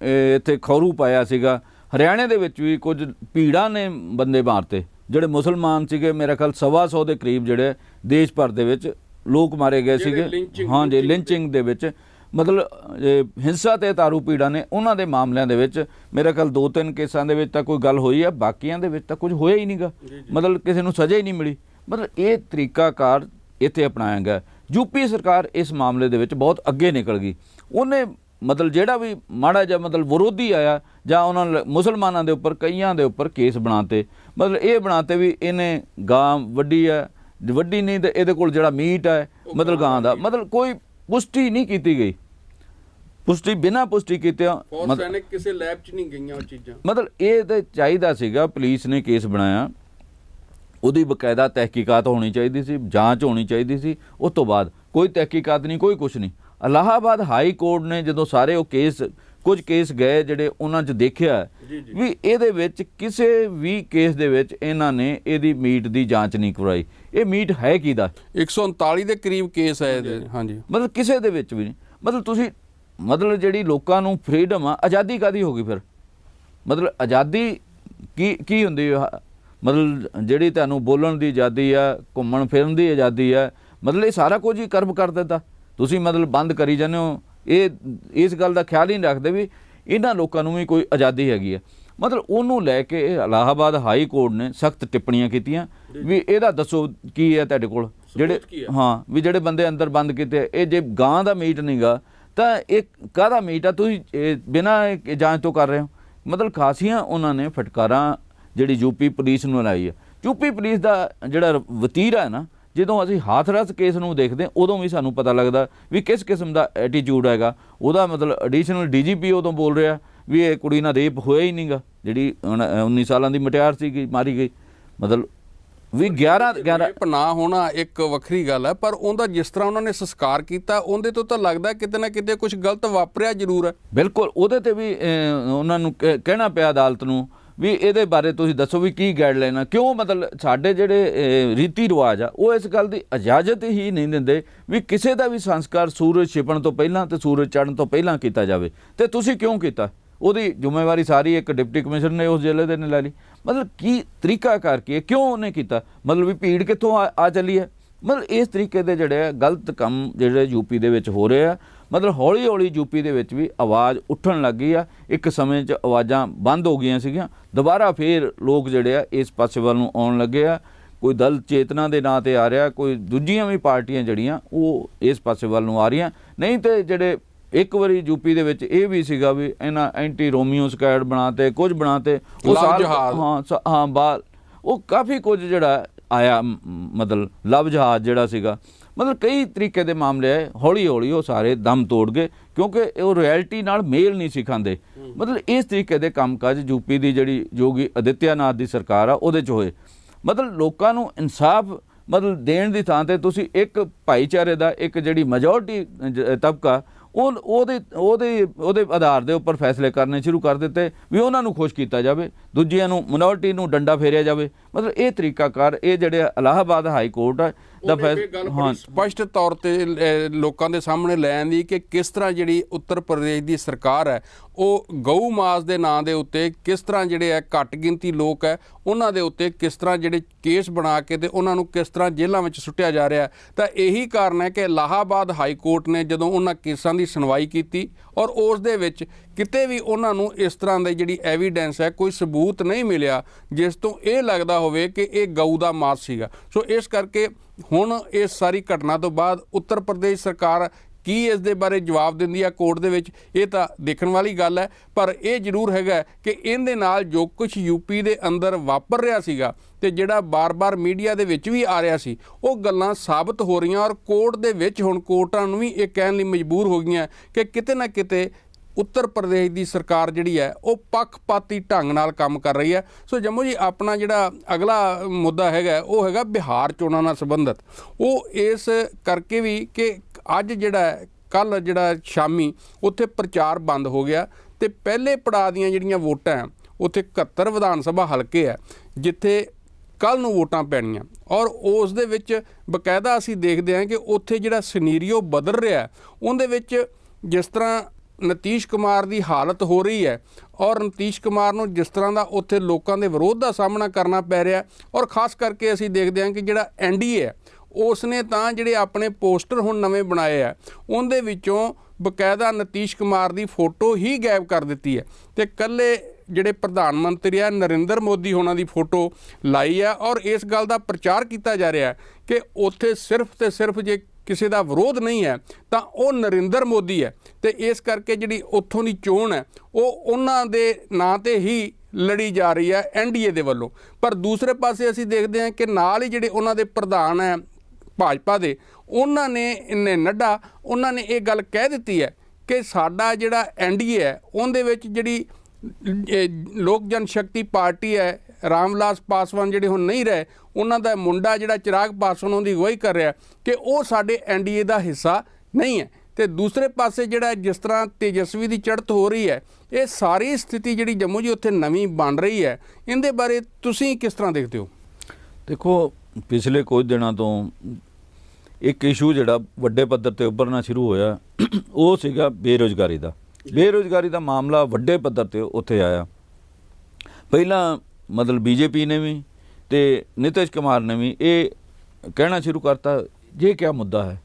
ਇੱਥੇ ਖੌਰੂ ਪਾਇਆ ਸੀਗਾ। ਹਰਿਆਣੇ ਦੇ ਵਿੱਚ ਵੀ ਕੁਝ ਭੀੜਾਂ ਨੇ ਬੰਦੇ ਮਾਰਤੇ ਜਿਹੜੇ ਮੁਸਲਮਾਨ ਸੀਗੇ। ਮੇਰਾ ਖਿਆਲ 125 ਦੇ ਕਰੀਬ ਜਿਹੜੇ ਦੇਸ਼ ਭਰ ਦੇ ਵਿੱਚ ਲੋਕ ਮਾਰੇ ਗਏ ਸੀਗੇ। ਹਾਂ ਜੀ, ਲਿੰਚਿੰਗ ਦੇ ਵਿੱਚ ਮਤਲਬ ਹਿੰਸਾ ਤੇ ਤਾਰੂ ਭੀੜਾਂ ਨੇ, ਉਹਨਾਂ ਦੇ ਮਾਮਲਿਆਂ ਦੇ ਵਿੱਚ ਮੇਰਾ ਖਿਆਲ 2-3 ਕੇਸਾਂ ਦੇ ਵਿੱਚ ਤਾਂ ਕੋਈ ਗੱਲ ਹੋਈ ਹੈ, ਬਾਕੀਆਂ ਦੇ ਵਿੱਚ ਤਾਂ ਕੁਝ ਹੋਇਆ ਹੀ ਨਹੀਂਗਾ। ਮਤਲਬ ਕਿਸੇ ਨੂੰ ਸਜ਼ਾ ਹੀ ਨਹੀਂ ਮਿਲੀ। ਮਤਲਬ ਇਹ ਤਰੀਕਾਕਾਰ ਇੱਥੇ ਅਪਣਾਇਆ ਗਿਆ। ਯੂਪੀ ਸਰਕਾਰ ਇਸ ਮਾਮਲੇ ਦੇ ਵਿੱਚ ਬਹੁਤ ਅੱਗੇ ਨਿਕਲ ਗਈ। ਉਹਨੇ ਮਤਲਬ ਜਿਹੜਾ ਵੀ ਮਾੜਾ ਜਿਹਾ ਮਤਲਬ ਵਿਰੋਧੀ ਆਇਆ ਜਾਂ ਉਹਨਾਂ ਮੁਸਲਮਾਨਾਂ ਦੇ ਉੱਪਰ ਕਈਆਂ ਦੇ ਉੱਪਰ ਕੇਸ ਬਣਾਤੇ। ਮਤਲਬ ਇਹ ਬਣਾਤੇ ਵੀ ਇਹਨੇ ਗਾਂ ਵੱਡੀ ਹੈ, ਵੱਡੀ ਨਹੀਂ ਤੇ ਇਹਦੇ ਕੋਲ ਜਿਹੜਾ ਮੀਟ ਹੈ ਮਤਲਬ ਗਾਂ ਦਾ, ਮਤਲਬ ਕੋਈ ਪੁਸ਼ਟੀ ਨਹੀਂ ਕੀਤੀ ਗਈ। ਪੁਸ਼ਟੀ ਬਿਨਾਂ ਪੁਸ਼ਟੀ ਕੀਤਿਆਂ ਕਿਸੇ ਲੈਬ 'ਚ ਨਹੀਂ ਗਈਆਂ ਉਹ ਚੀਜ਼ਾਂ। ਮਤਲਬ ਇਹ ਤਾਂ ਚਾਹੀਦਾ ਸੀਗਾ, ਪੁਲਿਸ ਨੇ ਕੇਸ ਬਣਾਇਆ, ਉਹਦੀ ਬਕਾਇਦਾ ਤਹਿਕੀਕਾਤ ਹੋਣੀ ਚਾਹੀਦੀ ਸੀ, ਜਾਂਚ ਹੋਣੀ ਚਾਹੀਦੀ ਸੀ। ਉਸ ਤੋਂ ਬਾਅਦ ਕੋਈ ਤਹਿਕੀਕਾਤ ਨਹੀਂ, ਕੋਈ ਕੁਛ ਨਹੀਂ। ਇਲਾਹਾਬਾਦ ਹਾਈ ਕੋਰਟ ਨੇ ਜਦੋਂ ਸਾਰੇ ਉਹ ਕੇਸ, ਕੁਝ ਕੇਸ ਗਏ ਜਿਹੜੇ ਉਹਨਾਂ 'ਚ ਦੇਖਿਆ ਵੀ ਇਹਦੇ ਵਿੱਚ ਕਿਸੇ ਵੀ ਕੇਸ ਦੇ ਵਿੱਚ ਇਹਨਾਂ ਨੇ ਇਹਦੀ ਮੀਟ ਦੀ ਜਾਂਚ ਨਹੀਂ ਕਰਵਾਈ। ਇਹ ਮੀਟ ਹੈ ਕਿਹਦਾ? 139 ਦੇ ਕਰੀਬ ਕੇਸ ਹੈ ਇਹਦੇ। ਹਾਂਜੀ, ਮਤਲਬ ਕਿਸੇ ਦੇ ਵਿੱਚ ਵੀ ਨਹੀਂ। ਮਤਲਬ ਤੁਸੀਂ ਮਤਲਬ ਜਿਹੜੀ ਲੋਕਾਂ ਨੂੰ ਫਰੀਡਮ ਆ, ਆਜ਼ਾਦੀ ਕਾਹਦੀ ਹੋ ਗਈ ਫਿਰ? ਮਤਲਬ ਆਜ਼ਾਦੀ ਕੀ ਹੁੰਦੀ ਹੈ? ਮਤਲਬ ਜਿਹੜੀ ਤੁਹਾਨੂੰ ਬੋਲਣ ਦੀ ਆਜ਼ਾਦੀ ਆ, ਘੁੰਮਣ ਫਿਰਨ ਦੀ ਆਜ਼ਾਦੀ ਆ, ਮਤਲਬ ਇਹ ਸਾਰਾ ਕੁਝ ਹੀ ਕਰਬ ਕਰ ਦਿੱਤਾ ਤੁਸੀਂ। ਮਤਲਬ ਬੰਦ ਕਰੀ ਜਾਂਦੇ ਹੋ। ਇਹ ਇਸ ਗੱਲ ਦਾ ਖਿਆਲ ਹੀ ਨਹੀਂ ਰੱਖਦੇ ਵੀ ਇਹਨਾਂ ਲੋਕਾਂ ਨੂੰ ਵੀ ਕੋਈ ਆਜ਼ਾਦੀ ਹੈਗੀ ਹੈ। ਮਤਲਬ ਉਹਨੂੰ ਲੈ ਕੇ ਇਲਾਹਾਬਾਦ ਹਾਈ ਕੋਰਟ ਨੇ ਸਖਤ ਟਿੱਪਣੀਆਂ ਕੀਤੀਆਂ ਵੀ ਇਹਦਾ ਦੱਸੋ ਕੀ ਹੈ ਤੁਹਾਡੇ ਕੋਲ, ਜਿਹੜੇ ਹਾਂ ਵੀ ਜਿਹੜੇ ਬੰਦੇ ਅੰਦਰ ਬੰਦ ਕੀਤੇ, ਇਹ ਜੇ ਗਾਂ ਦਾ ਮੀਟ ਨਹੀਂਗਾ ਤਾਂ ਇਹ ਕਾਹਦਾ ਮੀਟ ਆ? ਤੁਸੀਂ ਬਿਨਾਂ ਜਾਂਚ ਤੋਂ ਕਰ ਰਹੇ ਹੋ। ਮਤਲਬ ਖਾਸੀਆਂ ਉਹਨਾਂ ਨੇ ਫਟਕਾਰਾਂ ਜਿਹੜੀ ਯੂਪੀ ਪੁਲਿਸ ਨੂੰ ਲਾਈ ਹੈ। ਯੂਪੀ ਪੁਲਿਸ ਦਾ ਜਿਹੜਾ ਵਤੀਰਾ ਹੈ ਨਾ, ਜਦੋਂ ਅਸੀਂ ਹਾਥਰਸ ਕੇਸ ਨੂੰ ਦੇਖਦੇ ਉਦੋਂ ਵੀ ਸਾਨੂੰ ਪਤਾ ਲੱਗਦਾ ਵੀ ਕਿਸ ਕਿਸਮ ਦਾ ਐਟੀਟਿਊਡ ਹੈਗਾ ਉਹਦਾ। ਮਤਲਬ ਐਡੀਸ਼ਨਲ DGP ਉਦੋਂ ਬੋਲ ਰਿਹਾ ਵੀ ਇਹ ਕੁੜੀ ਨਾਲ ਰੇਪ ਹੋਇਆ ਹੀ ਨਹੀਂਗਾ, ਜਿਹੜੀ 19 ਸਾਲਾਂ ਦੀ ਮੁਟਿਆਰ ਸੀ ਮਾਰੀ ਗਈ। ਮਤਲਬ ਵੀ 11 ਨਾ ਹੋਣਾ ਇੱਕ ਵੱਖਰੀ ਗੱਲ ਹੈ, ਪਰ ਉਹਦਾ ਜਿਸ ਤਰ੍ਹਾਂ ਉਹਨਾਂ ਨੇ ਸੰਸਕਾਰ ਕੀਤਾ ਉਹਦੇ ਤੋਂ ਤਾਂ ਲੱਗਦਾ ਕਿਤੇ ਨਾ ਕਿਤੇ ਕੁਝ ਗਲਤ ਵਾਪਰਿਆ ਜ਼ਰੂਰ ਹੈ। ਬਿਲਕੁਲ, ਉਹਦੇ ਤੇ ਵੀ ਉਹਨਾਂ ਨੂੰ ਕਹਿਣਾ ਪਿਆ ਅਦਾਲਤ ਨੂੰ ਵੀ ਇਹਦੇ ਬਾਰੇ ਤੁਸੀਂ ਦੱਸੋ ਵੀ ਕੀ ਗਾਈਡਲਾਈਨ ਆ। ਕਿਉਂ? ਮਤਲਬ ਸਾਡੇ ਜਿਹੜੇ ਰੀਤੀ ਰਿਵਾਜ ਆ ਉਹ ਇਸ ਗੱਲ ਦੀ ਇਜਾਜ਼ਤ ਹੀ ਨਹੀਂ ਦਿੰਦੇ ਵੀ ਕਿਸੇ ਦਾ ਵੀ ਸੰਸਕਾਰ ਸੂਰਜ ਛਿਪਣ ਤੋਂ ਪਹਿਲਾਂ ਤੇ ਸੂਰਜ ਚੜ੍ਹਨ ਤੋਂ ਪਹਿਲਾਂ ਕੀਤਾ ਜਾਵੇ। ਤੇ ਤੁਸੀਂ ਕਿਉਂ ਕੀਤਾ? ਉਹਦੀ ਜ਼ਿੰਮੇਵਾਰੀ ਸਾਰੀ ਇੱਕ ਡਿਪਟੀ ਕਮਿਸ਼ਨਰ ਨੇ ਉਸ ਜ਼ਿਲ੍ਹੇ ਦੇ ਨੇ ਲੈ ਲਈ। ਮਤਲਬ ਕੀ ਤਰੀਕਾ ਕਰਕੇ ਕਿਉਂ ਉਹਨੇ ਕੀਤਾ? ਮਤਲਬ ਵੀ ਭੀੜ ਕਿੱਥੋਂ ਆ ਚੱਲੀ ਹੈ? ਮਤਲਬ ਇਸ ਤਰੀਕੇ ਦੇ ਜਿਹੜੇ ਗਲਤ ਕੰਮ ਜਿਹੜੇ ਯੂਪੀ ਦੇ ਵਿੱਚ ਹੋ ਰਹੇ ਆ, ਮਤਲਬ ਹੌਲੀ ਹੌਲੀ ਯੂਪੀ ਦੇ ਵਿੱਚ ਵੀ ਆਵਾਜ਼ ਉੱਠਣ ਲੱਗ ਗਈ ਆ। ਇੱਕ ਸਮੇਂ 'ਚ ਆਵਾਜ਼ਾਂ ਬੰਦ ਹੋ ਗਈਆਂ ਸੀਗੀਆਂ, ਦੁਬਾਰਾ ਫੇਰ ਲੋਕ ਜਿਹੜੇ ਆ ਇਸ ਪਾਸੇ ਵੱਲ ਨੂੰ ਆਉਣ ਲੱਗੇ ਆ। ਕੋਈ ਦਲ ਚੇਤਨਾ ਦੇ ਨਾਂ 'ਤੇ ਆ ਰਿਹਾ, ਕੋਈ ਦੂਜੀਆਂ ਵੀ ਪਾਰਟੀਆਂ ਜਿਹੜੀਆਂ ਉਹ ਇਸ ਪਾਸੇ ਵੱਲ ਨੂੰ ਆ ਰਹੀਆਂ। ਨਹੀਂ ਤੇ ਜਿਹੜੇ ਇੱਕ ਵਾਰੀ ਯੂਪੀ ਦੇ ਵਿੱਚ ਇਹ ਵੀ ਸੀਗਾ ਵੀ ਇਹਨਾਂ ਐਂਟੀ ਰੋਮੀਓ ਸਕੈਡ ਬਣਾਤੇ, ਕੁਝ ਬਣਾਤੇ, ਉਹ ਹਾਂ ਬਾਲ ਉਹ ਕਾਫੀ ਕੁਝ ਜਿਹੜਾ ਆਇਆ। ਮਤਲਬ ਲਵ ਜਹਾਜ਼ ਜਿਹੜਾ ਸੀਗਾ, ਮਤਲਬ ਕਈ ਤਰੀਕੇ ਦੇ ਮਾਮਲੇ ਆਏ। ਹੌਲੀ ਹੌਲੀ ਉਹ ਸਾਰੇ ਦਮ ਤੋੜ ਗਏ ਕਿਉਂਕਿ ਉਹ ਰਿਐਲਿਟੀ ਨਾਲ ਮੇਲ ਨਹੀਂ ਸੀ ਖਾਂਦੇ। ਮਤਲਬ ਇਸ ਤਰੀਕੇ ਦੇ ਕੰਮਕਾਜ ਯੂਪੀ ਦੀ ਜਿਹੜੀ ਯੋਗੀ ਆਦਿੱਤਿਆਨਾਥ ਦੀ ਸਰਕਾਰ ਆ ਉਹਦੇ 'ਚ ਹੋਏ। ਮਤਲਬ ਲੋਕਾਂ ਨੂੰ ਇਨਸਾਫ ਮਤਲਬ ਦੇਣ ਦੀ ਥਾਂ ਤੇ ਤੁਸੀਂ ਇੱਕ ਭਾਈਚਾਰੇ ਦਾ ਇੱਕ ਜਿਹੜੀ ਮੈਜੋਰਟੀ ਤਬਕਾ ਉਹਦੇ ਆਧਾਰ ਦੇ ਉੱਪਰ ਫੈਸਲੇ ਕਰਨੇ ਸ਼ੁਰੂ ਕਰ ਦਿੱਤੇ ਵੀ ਉਹਨਾਂ ਨੂੰ ਖੁਸ਼ ਕੀਤਾ ਜਾਵੇ, ਦੂਜਿਆਂ ਨੂੰ ਮਿਨੋਰਟੀ ਨੂੰ ਡੰਡਾ ਫੇਰਿਆ ਜਾਵੇ। ਮਤਲਬ ਇਹ ਤਰੀਕਾਕਾਰ ਇਹ ਜਿਹੜੇ ਇਲਾਹਾਬਾਦ ਹਾਈ ਕੋਰਟ ਹੈ ਦਾ ਹਾਂ ਸਪਸ਼ਟ ਤੌਰ ਤੇ ਲੋਕਾਂ ਦੇ ਸਾਹਮਣੇ ਲੈ ਆਂਦੀ ਕਿ ਕਿਸ ਤਰ੍ਹਾਂ ਜਿਹੜੀ ਉੱਤਰ ਪ੍ਰਦੇਸ਼ ਦੀ ਸਰਕਾਰ ਹੈ ਉਹ ਗਊ ਮਾਸ ਦੇ ਨਾਂ ਦੇ ਉੱਤੇ ਕਿਸ ਤਰ੍ਹਾਂ ਜਿਹੜੇ ਹੈ ਘੱਟ ਗਿਣਤੀ ਲੋਕ ਹੈ ਉਹਨਾਂ ਦੇ ਉੱਤੇ ਕਿਸ ਤਰ੍ਹਾਂ ਜਿਹੜੇ ਕੇਸ ਬਣਾ ਕੇ ਤੇ ਉਹਨਾਂ ਨੂੰ ਕਿਸ ਤਰ੍ਹਾਂ ਜੇਲ੍ਹਾਂ ਵਿੱਚ ਸੁੱਟਿਆ ਜਾ ਰਿਹਾ। ਤਾਂ ਇਹੀ ਕਾਰਨ ਹੈ ਕਿ ਇਲਾਹਾਬਾਦ ਹਾਈ ਕੋਰਟ ਨੇ ਜਦੋਂ ਉਹਨਾਂ ਕੇਸਾਂ ਦੀ ਸੁਣਵਾਈ ਕੀਤੀ ਔਰ ਉਸ ਦੇ ਵਿੱਚ ਕਿਤੇ ਵੀ ਉਹਨਾਂ ਨੂੰ ਇਸ ਤਰ੍ਹਾਂ ਦੀ ਜਿਹੜੀ ਐਵੀਡੈਂਸ ਹੈ ਕੋਈ ਸਬੂਤ ਨਹੀਂ ਮਿਲਿਆ ਜਿਸ ਤੋਂ ਇਹ ਲੱਗਦਾ ਹੋਵੇ ਕਿ ਇਹ ਗਊ ਦਾ ਮਾਸ ਸੀਗਾ। ਸੋ ਇਸ ਕਰਕੇ ਹੁਣ ਇਸ ਸਾਰੀ ਘਟਨਾ ਤੋਂ ਬਾਅਦ ਉੱਤਰ ਪ੍ਰਦੇਸ਼ ਸਰਕਾਰ ਕੀ ਇਸ ਦੇ ਬਾਰੇ ਜਵਾਬ ਦਿੰਦੀ ਹੈ ਕੋਰਟ ਦੇ ਵਿੱਚ, ਇਹ ਤਾਂ ਦੇਖਣ ਵਾਲੀ ਗੱਲ ਹੈ। ਪਰ ਇਹ ਜ਼ਰੂਰ ਹੈਗਾ ਕਿ ਇਹਦੇ ਨਾਲ ਜੋ ਕੁਝ ਯੂਪੀ ਦੇ ਅੰਦਰ ਵਾਪਰ ਰਿਹਾ ਸੀਗਾ ਤੇ ਜਿਹੜਾ ਬਾਰ-ਬਾਰ ਮੀਡੀਆ ਦੇ ਵਿੱਚ ਵੀ ਆ ਰਿਹਾ ਸੀ ਉਹ ਗੱਲਾਂ ਸਾਬਤ ਹੋ ਰਹੀਆਂ ਔਰ ਕੋਰਟ ਦੇ ਵਿੱਚ ਹੁਣ ਕੋਰਟਾਂ ਨੂੰ ਵੀ ਇਹ ਕਹਿਣ ਲਈ ਮਜਬੂਰ ਹੋ ਗਈਆਂ ਕਿ ਕਿਤੇ ਨਾ ਕਿਤੇ ਉੱਤਰ ਪ੍ਰਦੇਸ਼ ਦੀ ਸਰਕਾਰ ਜਿਹੜੀ ਹੈ ਉਹ ਪੱਖਪਾਤੀ ਢੰਗ ਨਾਲ ਕੰਮ ਕਰ ਰਹੀ ਹੈ। ਸੋ ਜੰਮੂ ਜੀ ਆਪਣਾ ਜਿਹੜਾ ਅਗਲਾ ਮੁੱਦਾ ਹੈਗਾ ਉਹ ਹੈਗਾ ਬਿਹਾਰ ਚੋਣਾਂ ਨਾਲ ਸੰਬੰਧਿਤ। ਉਹ ਇਸ ਕਰਕੇ ਵੀ ਕਿ ਅੱਜ ਜਿਹੜਾ ਕੱਲ੍ਹ ਜਿਹੜਾ ਸ਼ਾਮੀ ਉੱਥੇ ਪ੍ਰਚਾਰ ਬੰਦ ਹੋ ਗਿਆ ਤੇ ਪਹਿਲੇ ਪੜਾਅ ਦੀਆਂ ਜਿਹੜੀਆਂ ਵੋਟਾਂ ਹੈ ਉੱਥੇ 71 ਵਿਧਾਨ ਸਭਾ ਹਲਕੇ ਹੈ ਜਿੱਥੇ ਕੱਲ੍ਹ ਨੂੰ ਵੋਟਾਂ ਪੈਣੀਆਂ ਔਰ ਉਸ ਦੇ ਵਿੱਚ ਬਕਾਇਦਾ ਅਸੀਂ ਦੇਖਦੇ ਹਾਂ ਕਿ ਉੱਥੇ ਜਿਹੜਾ ਸਿਨੈਰੀਓ ਬਦਲ ਰਿਹਾ ਉਹਦੇ ਵਿੱਚ ਜਿਸ ਤਰ੍ਹਾਂ ਨਤੀਸ਼ ਕੁਮਾਰ ਦੀ ਹਾਲਤ ਹੋ ਰਹੀ ਹੈ ਔਰ ਨਤੀਸ਼ ਕੁਮਾਰ ਨੂੰ ਜਿਸ ਤਰ੍ਹਾਂ ਦਾ ਉੱਥੇ ਲੋਕਾਂ ਦੇ ਵਿਰੋਧ ਦਾ ਸਾਹਮਣਾ ਕਰਨਾ ਪੈ ਰਿਹਾ ਔਰ ਖਾਸ ਕਰਕੇ ਅਸੀਂ ਦੇਖਦੇ ਹਾਂ ਕਿ ਜਿਹੜਾ NDA ਹੈ ਉਸ ਨੇ ਤਾਂ ਜਿਹੜੇ ਆਪਣੇ ਪੋਸਟਰ ਹੁਣ ਨਵੇਂ ਬਣਾਏ ਆ ਉਹਦੇ ਵਿੱਚੋਂ ਬਕਾਇਦਾ ਨਤੀਸ਼ ਕੁਮਾਰ ਦੀ ਫੋਟੋ ਹੀ ਗਾਇਬ ਕਰ ਦਿੱਤੀ ਹੈ ਤੇ ਇਕੱਲੇ ਜਿਹੜੇ ਪ੍ਰਧਾਨ ਮੰਤਰੀ ਆ ਨਰਿੰਦਰ ਮੋਦੀ ਹੋਣਾ ਦੀ ਫੋਟੋ ਲਾਈ ਆ ਔਰ ਇਸ ਗੱਲ ਦਾ ਪ੍ਰਚਾਰ ਕੀਤਾ ਜਾ ਰਿਹਾ ਕਿ ਉੱਥੇ ਸਿਰਫ ਤੇ ਸਿਰਫ ਜੇ ਕਿਸੇ ਦਾ ਵਿਰੋਧ ਨਹੀਂ ਹੈ ਤਾਂ ਉਹ ਨਰਿੰਦਰ ਮੋਦੀ ਹੈ ਤੇ ਇਸ ਕਰਕੇ ਜਿਹੜੀ ਉੱਥੋਂ ਦੀ ਚੋਣ ਹੈ ਉਹ ਉਹਨਾਂ ਦੇ ਨਾਂ ਤੇ ਹੀ ਲੜੀ ਜਾ ਰਹੀ ਹੈ NDA ਦੇ ਵੱਲੋਂ। ਪਰ ਦੂਸਰੇ ਪਾਸੇ ਅਸੀਂ ਦੇਖਦੇ ਹਾਂ ਕਿ ਨਾਲ ਹੀ ਜਿਹੜੇ ਉਹਨਾਂ ਦੇ ਪ੍ਰਧਾਨ ਹੈ ਭਾਜਪਾ ਦੇ ਉਹਨਾਂ ਨੇ ਨੱਡਾ ਉਹਨਾਂ ਨੇ ਇਹ ਗੱਲ ਕਹਿ ਦਿੱਤੀ ਹੈ ਕਿ ਸਾਡਾ ਜਿਹੜਾ NDA ਹੈ ਉਹਦੇ ਵਿੱਚ ਜਿਹੜੀ ਲੋਕ ਜਨਸ਼ਕਤੀ ਪਾਰਟੀ ਹੈ ਰਾਮ ਵਿਲਾਸ ਪਾਸਵਾਨ ਜਿਹੜੇ ਹੁਣ ਨਹੀਂ ਰਹੇ ਉਹਨਾਂ ਦਾ ਮੁੰਡਾ ਜਿਹੜਾ ਚਿਰਾਗ ਪਾਸਵਾਨ ਉਹਦੀ ਅਗਵਾਈ ਕਰ ਰਿਹਾ ਕਿ ਉਹ ਸਾਡੇ NDA ਦਾ ਹਿੱਸਾ ਨਹੀਂ ਹੈ। ਤੇ ਦੂਸਰੇ ਪਾਸੇ ਜਿਹੜਾ ਜਿਸ ਤਰ੍ਹਾਂ ਤੇਜਸਵੀ ਦੀ ਚੜ੍ਹਤ ਹੋ ਰਹੀ ਹੈ ਇਹ ਸਾਰੀ ਸਥਿਤੀ ਜਿਹੜੀ ਜੰਮੂ ਜੀ ਉੱਥੇ ਨਵੀਂ ਬਣ ਰਹੀ ਹੈ ਇਹਦੇ ਬਾਰੇ ਤੁਸੀਂ ਕਿਸ ਤਰ੍ਹਾਂ ਦੇਖਦੇ ਹੋ? ਦੇਖੋ ਪਿਛਲੇ ਕੁਝ ਦਿਨਾਂ ਤੋਂ ਇੱਕ ਇਸ਼ੂ ਜਿਹੜਾ ਵੱਡੇ ਪੱਧਰ ਤੇ ਉੱਭਰਨਾ ਸ਼ੁਰੂ ਹੋਇਆ ਉਹ ਸੀਗਾ ਬੇਰੁਜ਼ਗਾਰੀ ਦਾ ਮਾਮਲਾ ਵੱਡੇ ਪੱਧਰ ਤੇ ਉੱਥੇ ਆਇਆ। ਪਹਿਲਾਂ ਮਤਲਬ BJP ਨੇ ਵੀ ਤੇ ਨਿਤਿਸ਼ ਕੁਮਾਰ ਨੇ ਵੀ ਇਹ ਕਹਿਣਾ ਸ਼ੁਰੂ ਕਰਤਾ ਜੇ ਕਿਆ ਮੁੱਦਾ ਹੈ,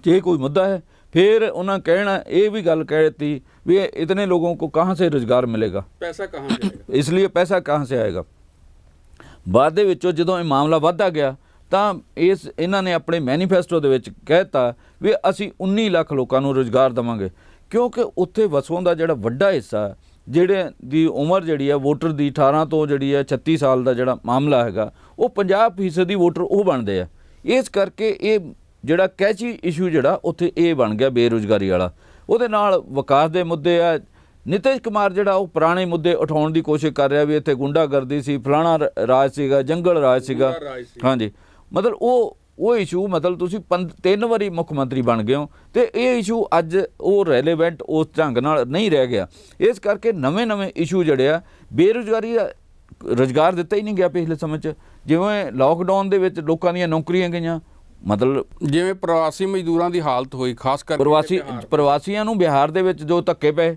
ਜੇ ਕੋਈ ਮੁੱਦਾ है फिर उन्होंने कहना ये भी गल कह दी भी इतने लोगों को कहाँ से रोज़गार मिलेगा, पैसा कहाँ से आएगा, इसलिए पैसा कहाँ से आएगा। बाद ਦੇ ਵਿੱਚੋਂ ਜਦੋਂ ਇਹ ਮਾਮਲਾ ਵੱਧਦਾ ਗਿਆ ਤਾਂ ਇਹਨਾਂ ਨੇ ਆਪਣੇ ਮੈਨੀਫੈਸਟੋ ਦੇ ਵਿੱਚ ਕਹਿਤਾ ਵੀ ਅਸੀਂ 19 ਲੱਖ ਲੋਕਾਂ ਨੂੰ ਰੁਜ਼ਗਾਰ ਦੇਵਾਂਗੇ ਕਿਉਂਕਿ ਉੱਥੇ ਵਸੋਂ ਦਾ ਜਿਹੜਾ ਵੱਡਾ ਹਿੱਸਾ ਜਿਹੜੇ ਦੀ ਉਮਰ ਜਿਹੜੀ ਹੈ ਵੋਟਰ ਦੀ 18 ਤੋਂ ਜਿਹੜੀ ਹੈ 36 ਸਾਲ ਦਾ ਜਿਹੜਾ ਮਾਮਲਾ ਹੈਗਾ ਉਹ 50% ਦੀ ਵੋਟਰ ਉਹ ਬਣਦੇ ਆ। ਇਸ ਕਰਕੇ ਇਹ ਜਿਹੜਾ ਕੈਚੀ ਇਸ਼ੂ ਜਿਹੜਾ ਉੱਥੇ ਇਹ ਬਣ ਗਿਆ ਬੇਰੁਜ਼ਗਾਰੀ ਵਾਲਾ। ਉਹਦੇ ਨਾਲ ਵਿਕਾਸ ਦੇ ਮੁੱਦੇ ਆ। ਨਿਤਿਸ਼ ਕੁਮਾਰ ਜਿਹੜਾ ਉਹ ਪੁਰਾਣੇ ਮੁੱਦੇ ਉਠਾਉਣ ਦੀ ਕੋਸ਼ਿਸ਼ ਕਰ ਰਿਹਾ ਵੀ ਇੱਥੇ ਗੁੰਡਾਗਰਦੀ ਸੀ, ਫਲਾਣਾ ਰਾਜ ਸੀਗਾ, ਜੰਗਲ ਰਾਜ ਸੀਗਾ। ਹਾਂਜੀ ਮਤਲਬ ਉਹ ਇਸ਼ੂ ਮਤਲਬ ਤੁਸੀਂ 3 ਵਾਰੀ ਮੁੱਖ ਮੰਤਰੀ ਬਣ ਗਏ ਹੋ ਅਤੇ ਇਹ ਇਸ਼ੂ ਅੱਜ ਉਹ ਰੈਲੇਵੈਂਟ ਉਸ ਢੰਗ ਨਾਲ ਨਹੀਂ ਰਹਿ ਗਿਆ। ਇਸ ਕਰਕੇ ਨਵੇਂ ਇਸ਼ੂ ਜਿਹੜੇ ਆ ਬੇਰੁਜ਼ਗਾਰੀ ਰੁਜ਼ਗਾਰ ਦਿੱਤਾ ਹੀ ਨਹੀਂ ਗਿਆ ਪਿਛਲੇ ਸਮੇਂ 'ਚ। ਜਿਵੇਂ ਲੋਕਡਾਊਨ ਦੇ ਵਿੱਚ ਲੋਕਾਂ ਦੀਆਂ ਨੌਕਰੀਆਂ ਗਈਆਂ, ਮਤਲਬ ਜਿਵੇਂ ਪ੍ਰਵਾਸੀ ਮਜ਼ਦੂਰਾਂ ਦੀ ਹਾਲਤ ਹੋਈ ਖਾਸ ਕਰਕੇ ਪ੍ਰਵਾਸੀਆਂ ਨੂੰ ਬਿਹਾਰ ਦੇ ਵਿੱਚ ਜੋ ਧੱਕੇ ਪਏ,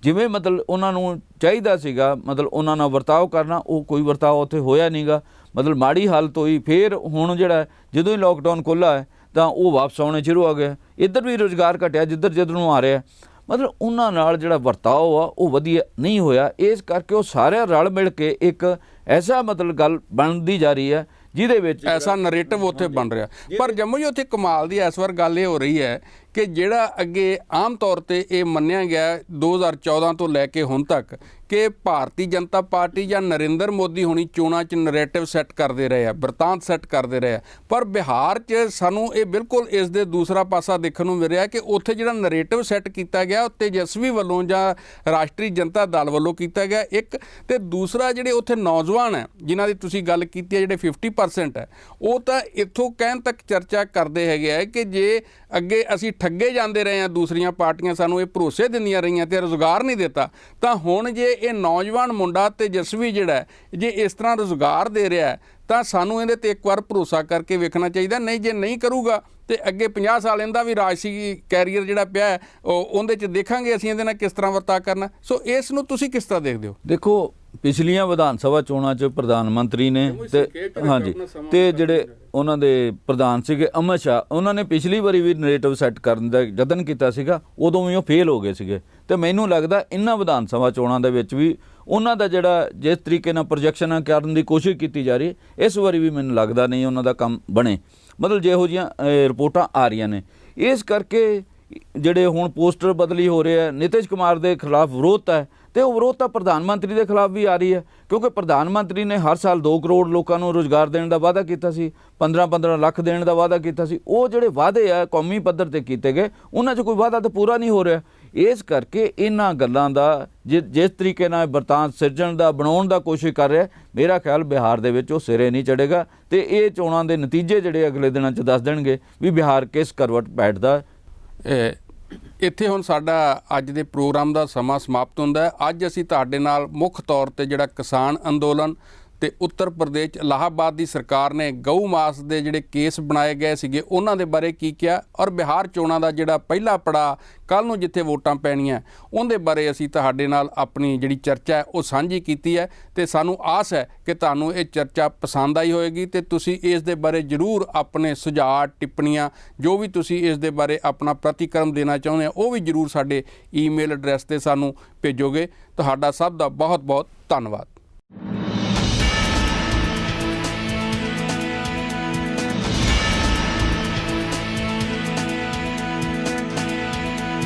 ਜਿਵੇਂ ਮਤਲਬ ਉਹਨਾਂ ਨੂੰ ਚਾਹੀਦਾ ਸੀਗਾ ਮਤਲਬ ਉਹਨਾਂ ਨਾਲ ਵਰਤਾਓ ਕਰਨਾ ਉਹ ਕੋਈ ਵਰਤਾਓ ਉੱਥੇ ਹੋਇਆ ਨਹੀਂ ਗਾ, ਮਤਲਬ ਮਾੜੀ ਹਾਲਤ ਹੋਈ। ਫਿਰ ਹੁਣ ਜਿਹੜਾ ਜਦੋਂ ਹੀ ਲੋਕਡਾਊਨ ਖੁੱਲ੍ਹਾ ਹੈ ਤਾਂ ਉਹ ਵਾਪਸ ਆਉਣੇ ਸ਼ੁਰੂ ਹੋ ਗਏ। ਇੱਧਰ ਵੀ ਰੁਜ਼ਗਾਰ ਘਟਿਆ ਜਿੱਧਰ ਨੂੰ ਆ ਰਿਹਾ, ਮਤਲਬ ਉਹਨਾਂ ਨਾਲ ਜਿਹੜਾ ਵਰਤਾਓ ਆ ਉਹ ਵਧੀਆ ਨਹੀਂ ਹੋਇਆ। ਇਸ ਕਰਕੇ ਉਹ ਸਾਰਿਆਂ ਰਲ ਮਿਲ ਕੇ ਇੱਕ ਐਸਾ ਮਤਲਬ ਗੱਲ ਬਣਦੀ ਜਾ ਰਹੀ ਹੈ ਜਿਹਦੇ ਵਿੱਚ ਐਸਾ ਨਰੇਟਿਵ ਉੱਥੇ ਬਣ ਰਿਹਾ। ਪਰ ਜੰਮੂ ਜੀ ਉੱਥੇ ਕਮਾਲ ਦੀ ਇਸ ਵਾਰ ਗੱਲ ਇਹ ਹੋ ਰਹੀ ਹੈ ਕਿ ਜਿਹੜਾ ਅੱਗੇ ਆਮ ਤੌਰ ਤੇ ਇਹ ਮੰਨਿਆ ਗਿਆ 2014 ਤੋਂ ਲੈ ਕੇ ਹੁਣ ਤੱਕ ਕਿ ਭਾਰਤੀ ਜਨਤਾ ਪਾਰਟੀ ਜਾਂ ਨਰਿੰਦਰ ਮੋਦੀ ਹੁਣੀ ਚੋਣਾਂ 'ਚ ਨਰੇਟਿਵ ਸੈੱਟ ਕਰਦੇ ਰਹੇ ਆ, ਬਿਰਤਾਂਤ ਸੈੱਟ ਕਰਦੇ ਰਹੇ ਆ, ਪਰ ਬਿਹਾਰ 'ਚ ਸਾਨੂੰ ਇਹ ਬਿਲਕੁਲ ਇਸ ਦੇ ਦੂਸਰਾ ਪਾਸਾ ਦੇਖਣ ਨੂੰ ਮਿਲ ਰਿਹਾ ਕਿ ਉੱਥੇ ਜਿਹੜਾ ਨਰੇਟਿਵ ਸੈੱਟ ਕੀਤਾ ਗਿਆ ਉਹ ਤੇਜਸਵੀ ਵੱਲੋਂ ਜਾਂ ਰਾਸ਼ਟਰੀ ਜਨਤਾ ਦਲ ਵੱਲੋਂ ਕੀਤਾ ਗਿਆ ਇੱਕ, ਤੇ ਦੂਸਰਾ ਜਿਹੜੇ ਉੱਥੇ ਨੌਜਵਾਨ ਹੈ ਜਿਨ੍ਹਾਂ ਦੀ ਤੁਸੀਂ ਗੱਲ ਕੀਤੀ ਹੈ ਜਿਹੜੇ 50% ਹੈ, ਉਹ ਤਾਂ ਇੱਥੋਂ ਕਹਿਣ ਤੱਕ ਚਰਚਾ ਕਰਦੇ ਹੈਗੇ ਆ ਕਿ ਜੇ ਅੱਗੇ ਅਸੀਂ ਠੱਗੇ ਜਾਂਦੇ ਰਹੇ ਹਾਂ, ਦੂਸਰੀਆਂ ਪਾਰਟੀਆਂ ਸਾਨੂੰ ਇਹ ਭਰੋਸੇ ਦਿੰਦੀਆਂ ਰਹੀਆਂ ਤੇ ਰੁਜ਼ਗਾਰ ਨਹੀਂ ਦਿੱਤਾ, ਤਾਂ ਹੁਣ ਜੇ ਇਹ ਨੌਜਵਾਨ ਮੁੰਡਾ ਤੇਜਸਵੀ ਜਿਹੜਾ ਜੇ ਇਸ ਤਰ੍ਹਾਂ ਰੁਜ਼ਗਾਰ ਦੇ ਰਿਹਾ ਹੈ ਤਾਂ ਸਾਨੂੰ ਇਹਦੇ ਤੇ ਇੱਕ ਵਾਰ ਭਰੋਸਾ ਕਰਕੇ ਵੇਖਣਾ ਚਾਹੀਦਾ। ਨਹੀਂ ਜੇ ਨਹੀਂ ਕਰੂਗਾ ਤੇ ਅੱਗੇ 50 ਸਾਲ ਇਹਦਾ ਵੀ ਰਾਜਸੀ ਕੈਰੀਅਰ ਜਿਹੜਾ ਪਿਆ ਹੈ ਉਹਦੇ 'ਚ ਦੇਖਾਂਗੇ ਅਸੀਂ ਇਹਦੇ ਨਾਲ ਕਿਸ ਤਰ੍ਹਾਂ ਵਰਤਾਅ ਕਰਨਾ। ਸੋ ਇਸ ਨੂੰ ਤੁਸੀਂ ਕਿਸ ਤਰ੍ਹਾਂ ਦੇਖਦੇ ਹੋ? ਦੇਖੋ, ਪਿਛਲੀਆਂ ਵਿਧਾਨ ਸਭਾ ਚੋਣਾਂ 'ਚ ਪ੍ਰਧਾਨ ਮੰਤਰੀ ਨੇ ਤੇ ਹਾਂਜੀ ਤੇ ਜਿਹੜੇ ਉਹਨਾਂ ਦੇ ਪ੍ਰਧਾਨ ਸੀਗੇ ਅਮਿਤ ਸ਼ਾਹ, ਉਹਨਾਂ ਨੇ ਪਿਛਲੀ ਵਾਰੀ ਵੀ ਨਰੇਟਿਵ ਸੈੱਟ ਕਰਨ ਦਾ ਯਤਨ ਕੀਤਾ ਸੀਗਾ, ਉਦੋਂ ਵੀ ਉਹ ਫੇਲ ਹੋ ਗਏ ਸੀਗੇ। ਤੇ ਮੈਨੂੰ ਲੱਗਦਾ ਇਹਨਾਂ ਵਿਧਾਨ ਸਭਾ ਚੋਣਾਂ ਦੇ ਵਿੱਚ ਵੀ ਉਹਨਾਂ ਦਾ ਜਿਹੜਾ ਜਿਸ ਤਰੀਕੇ ਨਾਲ ਪ੍ਰੋਜੈਕਸ਼ਨਾਂ ਕਰਨ ਦੀ ਕੋਸ਼ਿਸ਼ ਕੀਤੀ ਜਾ ਰਹੀ, ਇਸ ਵਾਰੀ ਵੀ ਮੈਨੂੰ ਲੱਗਦਾ ਨਹੀਂ ਉਹਨਾਂ ਦਾ ਕੰਮ ਬਣੇ, ਮਤਲਬ ਜਿਹੋ ਜਿਹੀਆਂ ਰਿਪੋਰਟਾਂ ਆ ਰਹੀਆਂ ਨੇ। ਇਸ ਕਰਕੇ ਜਿਹੜੇ ਹੁਣ ਪੋਸਟਰ ਬਦਲੀ ਹੋ ਰਹੇ ਆ, ਨਿਤਿਸ਼ ਕੁਮਾਰ ਦੇ ਖਿਲਾਫ ਵਿਰੋਧ ਹੈ ਤੇ ਉਹ ਵਿਰੋਧ ਤਾਂ ਪ੍ਰਧਾਨ ਮੰਤਰੀ ਦੇ ਖਿਲਾਫ ਵੀ ਆ ਰਹੀ ਹੈ, ਕਿਉਂਕਿ ਪ੍ਰਧਾਨ ਮੰਤਰੀ ਨੇ ਹਰ ਸਾਲ 2 ਕਰੋੜ ਲੋਕਾਂ ਨੂੰ ਰੁਜ਼ਗਾਰ ਦੇਣ ਦਾ ਵਾਅਦਾ ਕੀਤਾ ਸੀ, 15-15 ਲੱਖ ਦੇਣ ਦਾ ਵਾਅਦਾ ਕੀਤਾ ਸੀ। ਉਹ ਜਿਹੜੇ ਵਾਅਦੇ ਆ ਕੌਮੀ ਪੱਧਰ ਤੇ ਕੀਤੇ ਗਏ, ਉਹਨਾਂ 'ਚ ਕੋਈ ਵਾਅਦਾ ਤਾਂ ਪੂਰਾ ਨਹੀਂ ਹੋ ਰਿਹਾ। ਇਸ ਕਰਕੇ ਇਹਨਾਂ ਗੱਲਾਂ ਦਾ ਜਿਸ ਤਰੀਕੇ ਨਾਲ ਬਿਰਤਾਂਤ ਸਿਰਜਣ ਦਾ ਬਣਾਉਣ ਦਾ ਕੋਸ਼ਿਸ਼ ਕਰ ਰਿਹਾ, ਮੇਰਾ ਖਿਆਲ ਬਿਹਾਰ ਦੇ ਵਿੱਚ ਉਹ ਸਿਰੇ ਨਹੀਂ ਚੜ੍ਹੇਗਾ ਤੇ ਇਹ ਚੋਣਾਂ ਦੇ ਨਤੀਜੇ ਜਿਹੜੇ ਅਗਲੇ ਦਿਨਾਂ 'ਚ ਦੱਸ ਦੇਣਗੇ ਵੀ ਬਿਹਾਰ ਕਿਸ ਕਰਵਟ ਬੈਠਦਾ। ਇੱਥੇ ਹੁਣ ਸਾਡਾ ਅੱਜ ਦੇ ਪ੍ਰੋਗਰਾਮ ਦਾ ਸਮਾਂ ਸਮਾਪਤ ਹੁੰਦਾ ਹੈ। ਅੱਜ ਅਸੀਂ ਤੁਹਾਡੇ ਨਾਲ ਮੁੱਖ ਤੌਰ ਤੇ ਜਿਹੜਾ ਕਿਸਾਨ ਅੰਦੋਲਨ ਤੇ ਉੱਤਰ ਪ੍ਰਦੇਸ਼ ਇਲਾਹਾਬਾਦ ਦੀ ਸਰਕਾਰ ਨੇ ਗਊ ਮਾਸ ਦੇ ਜਿਹੜੇ ਕੇਸ ਬਣਾਏ ਗਏ ਸੀਗੇ ਉਹਨਾਂ ਦੇ ਬਾਰੇ ਕੀ ਕਿਹਾ, ਔਰ ਬਿਹਾਰ ਚੋਣਾਂ ਦਾ ਜਿਹੜਾ ਪਹਿਲਾ ਪੜਾਅ ਕੱਲ੍ਹ ਨੂੰ ਜਿੱਥੇ ਵੋਟਾਂ ਪੈਣੀਆਂ ਉਹਦੇ ਬਾਰੇ ਅਸੀਂ ਤੁਹਾਡੇ ਨਾਲ ਆਪਣੀ ਜਿਹੜੀ ਚਰਚਾ ਹੈ ਉਹ ਸਾਂਝੀ ਕੀਤੀ ਹੈ। ਤੇ ਸਾਨੂੰ ਆਸ ਹੈ ਕਿ ਤੁਹਾਨੂੰ ਇਹ ਚਰਚਾ ਪਸੰਦ ਆਈ ਹੋਏਗੀ ਤੇ ਤੁਸੀਂ ਇਸ ਦੇ ਬਾਰੇ ਜ਼ਰੂਰ ਆਪਣੇ ਸੁਝਾਅ ਟਿੱਪਣੀਆਂ ਜੋ ਵੀ ਤੁਸੀਂ ਇਸ ਦੇ ਬਾਰੇ ਆਪਣਾ ਪ੍ਰਤੀਕਰਮ ਦੇਣਾ ਚਾਹੁੰਦੇ ਹੋ ਉਹ ਵੀ ਜ਼ਰੂਰ ਸਾਡੇ ਈਮੇਲ ਐਡਰੈਸ ਤੇ ਸਾਨੂੰ ਭੇਜੋਗੇ। ਤੁਹਾਡਾ ਸਭ ਦਾ ਬਹੁਤ ਬਹੁਤ ਧੰਨਵਾਦ।